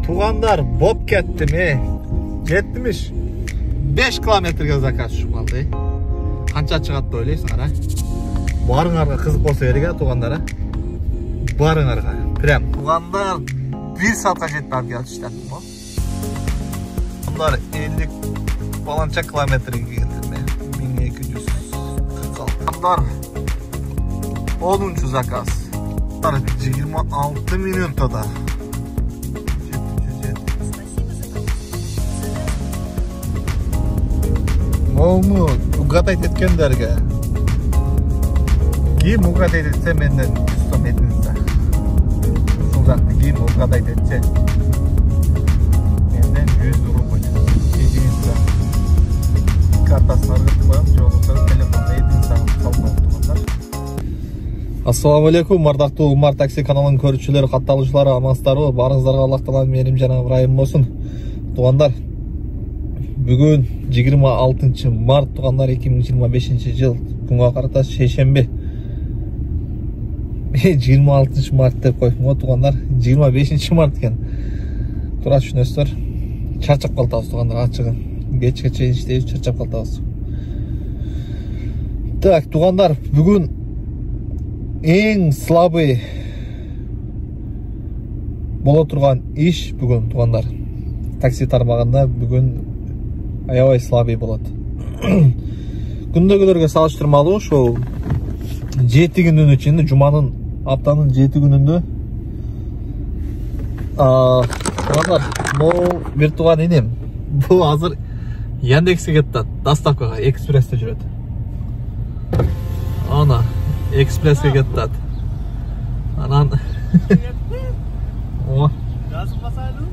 Туғандар боп кетті ме? Жетмиш 5 километрге заказ шықпалды. Қанша шығатты ойлайсың ара? Барыңарға қызық болса керек туғандара. Барыңарға. Прям туғандар 1 saatқа жетті алып келді. Bunlar 50 falanca kilometre geldi. 1246. Bunlar 10. zakaz. Bunlar 26 minutada. Olmu ugatayt etkenlerge. Kim ugatayt etse menden üstüm etinizde. Uzakta kim ugatayt etse. Menden 100 euro koyacağım. Etinizde. Kartasını argıtmayalım. Yolunuzda telefonda etinizde kalmalıdır. Assalamu alaikum, мардактуу Умар такси каналынын көрүүчүлөрү, катталуучулары, амансыздарбы? Барыңыздарга Аллах тааланын мээрим жана ырайым болсун. Туугандар, бүгүн 26 март тугандар 2025 жыл күнгө карата шейшемби. 26 март деп койдум го тугандар, 25 март экен. Туура түшүнөсүздөр. Чарчап калтабыз тугандар, ачыгы. Кечке чейин иштейбиз, чарчап калтабыз. Так, тугандар, бүгүн эң слабый боло турган иш бүгүн тугандар. Такси тармагында бүгүн аябай слабый болот. Күндөгүлөргө салыштырмалуу ошол 7 күнүн ичинде, жуманын, аптанын 7 күнүндө тугандар, бул бир тууган инем. Бул азыр Яндекске кетти, доставкага, экспрессте жүрөт. Ана экспресске кетти. Анан о, газын басайлы.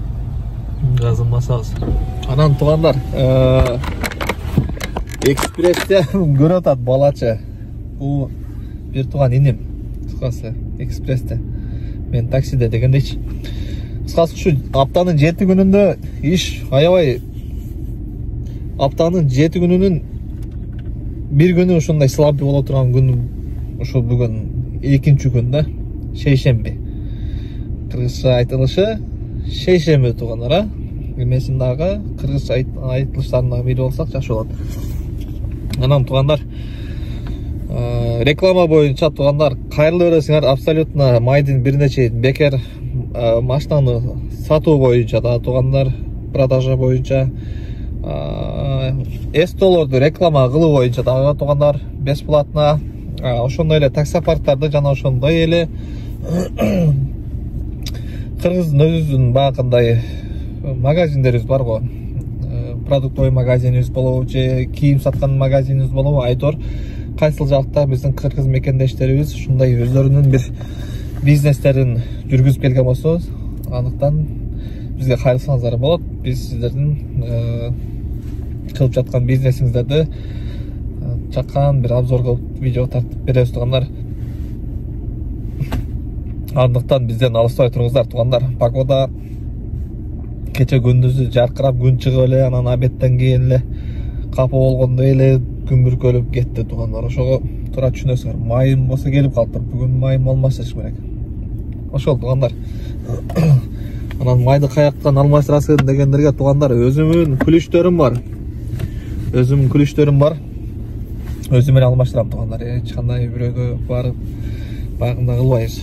Газын басабыз. Анан тугандар, экспрессте көрүп атат балачы. Бул бир тууган инем. Кыскасы, экспрессте. Мен таксиде дегендейчи. Кыскасы ушу аптанын 7 күнүндө иш аябай. Аптанын 7 күнүнүн бир күнү ушундай слабый боло турган күн ошол бүгүн 2-чү күн да, шейшемби. Кыргызча айтылышы шейшемби тугандар. Эмесин дагы кыргызча айтылыштарынан бири болсак жакшы болот. Анан тугандар, реклама боюнча тугандар, кайрылуу бересиңер, абсолютно майдын бир нече бекер машинаны сатуу боюнча да тугандар, продажа боюнча, эстолорду реклама кылуу боюнча дагы тугандар, бесплатно. Ошондой эле таксопарктарды жана ошондой эле кыргыздын өзүнүн багындай магазиндерибиз бар го. Продуктовый магазинибиз болобу же кийим саткан магазинибиз болобу, айтор кайсыл жакта биздин кыргыз мекендештерибиз ушундай өздөрүнүн бир бизнестерин жүргүзүп келген болсо, андыктан бизге кайрылсаңыздар болот. Биз сиздердин кылып жаткан бизнесиңиздерди чаккан бир обзор кылып видео тартып беребиз тугандар. Андыктан бизден алыспай туруңуздар тугандар. Погода кече күндүзү жаркырап күн чыгып эле, анан обедтен кийин эле капы болгондой эле күн бүркөлүп кетти тугандар. Ошого туура түшүнөсүңөр. Майым болсо келип калыптыр. Бүгүн майым болмаса эч керек. Ошол тугандар. Анан майды каяктан алмаштырасың дегендерге тугандар, өзүмүн күлүштөрүм бар. Өзүм менен алмаштырам тугандар. Эч кандай бирөөгө барып багында кылбайбыз.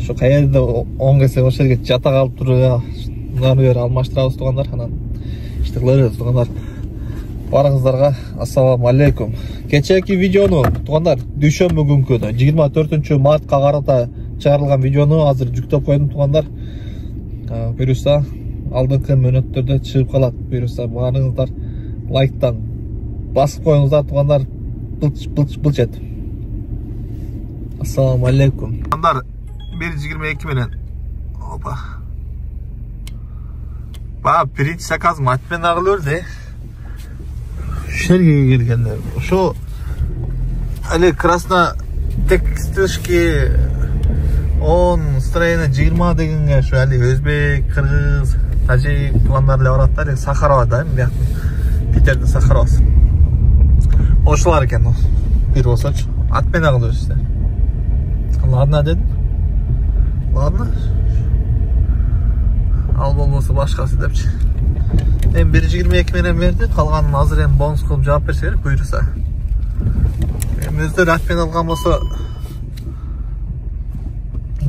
Ошо каерде оң келсе ошол жерге жата калып туруп, мындан бери алмаштырабыз тугандар. Анан ишти кылабыз тугандар. Барыңыздарга ассаламу алейкум. Кечээки видеону тугандар, дүйшөмбү күнкү 24 мартка карата чыгарылган видеону азыр жүктөп койдум тугандар. Буюрса алдыңкы мөөнөттөрдө чыгып калат. Буюрса барыңыздар лайктан басып коюңуздар тугандар. Былч ет. Ассаламу алейкум. Тугандар 1.22 менен. Опа. Биринчи заказым атпен агылырды. Шерге келгендер. Ошо эле красно текстилшки 10 строение 20 дегенге ошо эле өзбек, кыргыз, тажик тугандар эле бараттар. Сахарова да, бияк Питердин Сахаровасы. Ошолар экен. Бир болсочу. Атпен агылырсыздар. Ладно дедим. Ладно. болбосо башкасы депчи. Эми 1.22 менен берди, калганын азыр эми бонус кылып жаап берсе керек буйруса. Эми өздөрү атпен алган болсо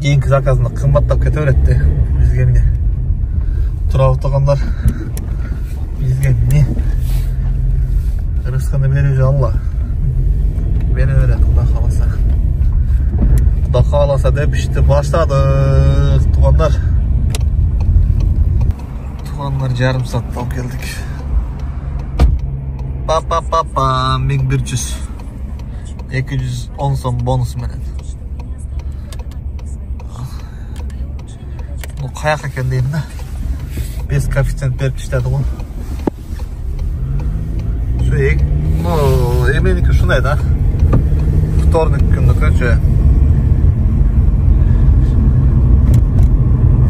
кийинки заказында кымбаттап кете берет да. Бизге эмне? Тура отургандар бизге эмне? Рызкыны берүүчү Алла. Бере берет, Кудай кааласа. Кудай кааласа деп ишти баштадык, туугандар. Туугандар, жарым саатта алып келдик. Па 1100. 210 сом бонус менен. Ну каяка экен дейм да. 5 коэффициент берип иштеди го. Ну, эменики ушундай да. Вторник күнүкүчү.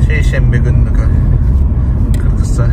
Шейшемби күнүкү. Кыргызча.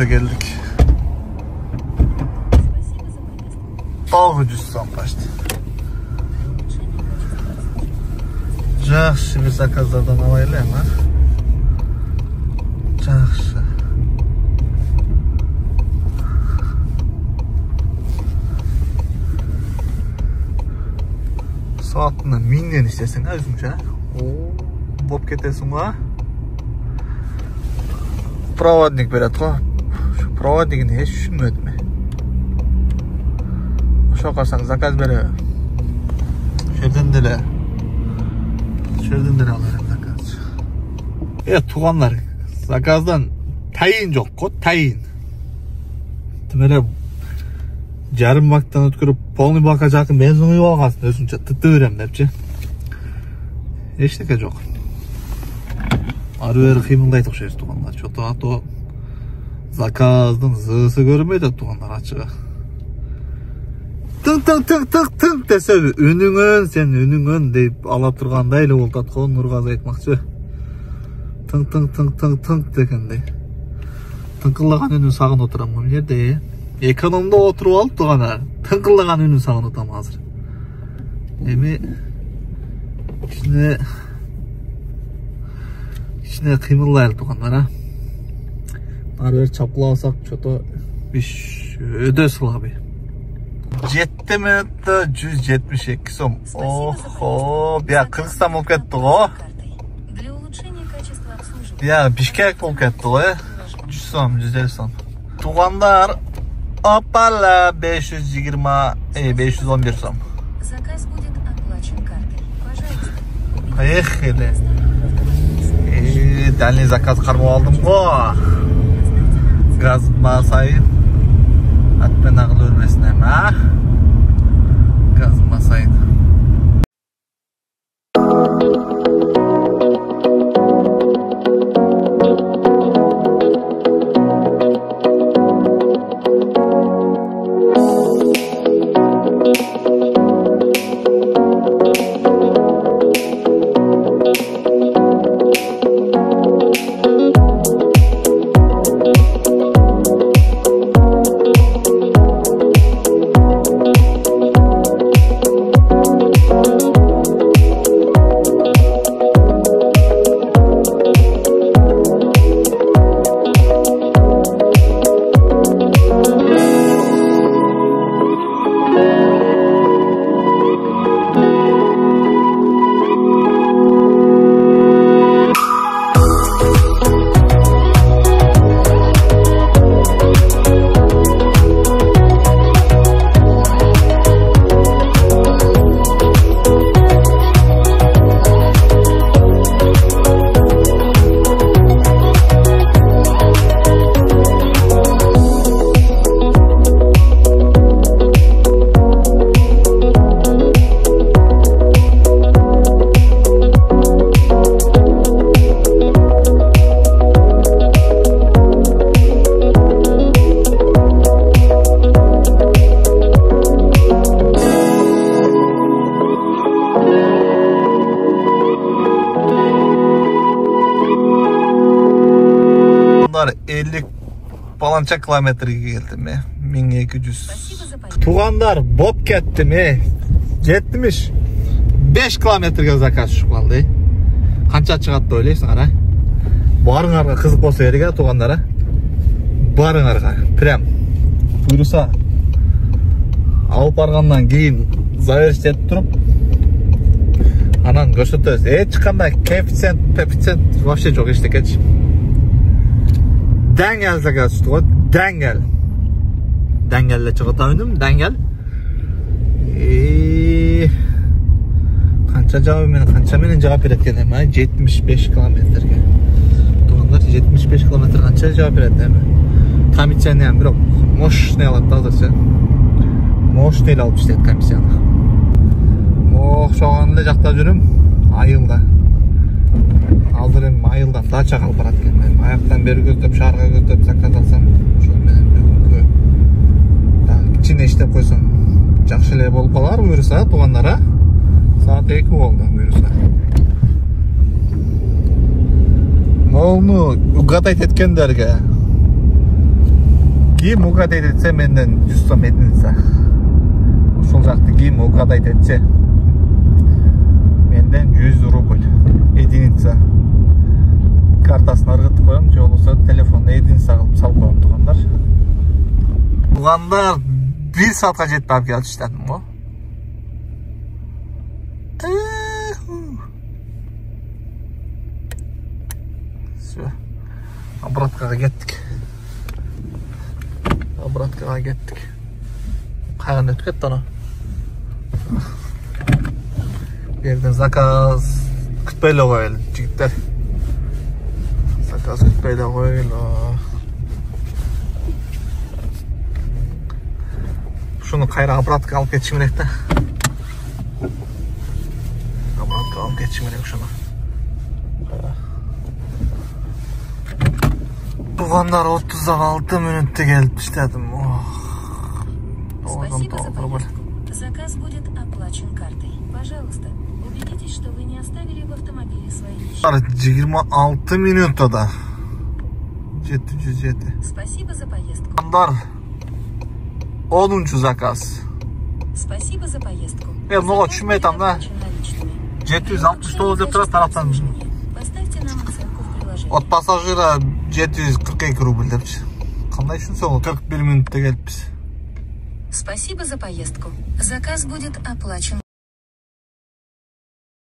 Geldik. 900 сом почти. Жақсы бір заказдардан алайлайм, а? Жақсы. Saatına 1000'den istesen özümce. Bob ketesің ба? Проводник берет го. Проводнигин эч түшүнбөдүм. Ошо карасаң заказ бере. Шерден деле алам заказ. Туугандар, заказдан тайын жок го, тайын. Тимеле жарым бактан өткөрүп, полный бакка жакын бензин куюп алгансың, өзүнчө тыты берем депчи. Эчтеке жок. Ары бери кыймылдайт окшойбуз туугандар. Чото ато заказдын зысы көрүнбөйт туугандар ачыгы. Тың десе үнүңөн, сен үнүңөн деп ала тургандай эле болуп аткан Нургазы айтмакчы. Тың дегендей. Тыңкыллаган үнүн сагынып отурам бул жерде. Экономдо отуруп алып туугандар. Тыңкыллаган үнүн сагынып атам азыр. Эми кичине кыймылдайлы туугандар, а. Ары бери чапкыласак, чото биш өдө слабый. 7 минутта 172 сом. Охо, бия Кыргызстан болуп кетти го. Бия Бишкек болуп кетти го, 100 сом, 150 сом. Туугандар, опала 511 сом. Заказ будет оплачен картой. Пожалуйста. Поехали. Дальний заказ кармап алдым го. Газ басайын. Атпен агыл өрбесин эми, а? Газ басайын. 50 balança kilometrге келдім. 1200. Спасибо за поездку. Туғандар, боп кеттім. 75 километрге заказ шығып қалды. Қанша шығады деп ойлайсыңдар, а? Барыңарға қызық болса керек, туғандары. Барыңарға, прям бұйырса алып барғаннан кейін завершить етіп тұрып, анан көрсөтөбүз. Ешқандай коэффициент вообще жоқ ештеңе. Дәңгел заказ түсті ғой, дәңгел. Дәңгелде шығып өтемін, дәңгел. Қанша менен жауап береді екен, 75 километрге. Туғандар 75 километр қанша жауап береді. Комиссияны бирок мощный алат да азырча. Мощный алып иштейт комиссияны. Окшогон эле жакта жүрүм, айылда. Азыр эми айылдан дачага алып барат экен. Мен аяктан бери көздөп, шаарга көздөп заказ алсам, ошол менен бүгүнкү кичине иштеп койсом, жакшы эле болуп калар буюрса, туугандара. Saat 2 oldu buyursa. Onu ugatayt etkenlerge. Kim ugatayt etse menden 100 so'm edinsa. Ошол жакты kim ugatayt etse menden 100 рубль единица. Картасын ыргытып коем, же болбосо телефонду единица кылып салып коем туугандар. Туугандар 1 saatка жетип алып келип иштедим го. Все. Обраткага кеттик. Кайган өтүп кетти ана. Берден заказ күтпөй эле коелу, жигиттер. Заказ күтпөй эле коелу. Шуну кайра обраткага алып кетишим керек да. Alып кетишим керек шуну. Тугандар 36 мүнөттө келип иштедим. Спасибо за поездку. Заказ будет оплачен картой. Пожалуйста, убедитесь, что вы не оставили в автомобиле свои вещи. 26 мүнөттө да. 707. Спасибо за поездку. Тугандар 10-чу заказ. Спасибо за поездку. Мага түшүнбөй атам да. 769 деп турат тараптан. Поставьте нам оценку в приложении. От пассажира 742 рубль депчи. Кандай түшүнсөң, 41 мүнөттө келиппиз. Спасибо за поездку. Заказ будет оплачен.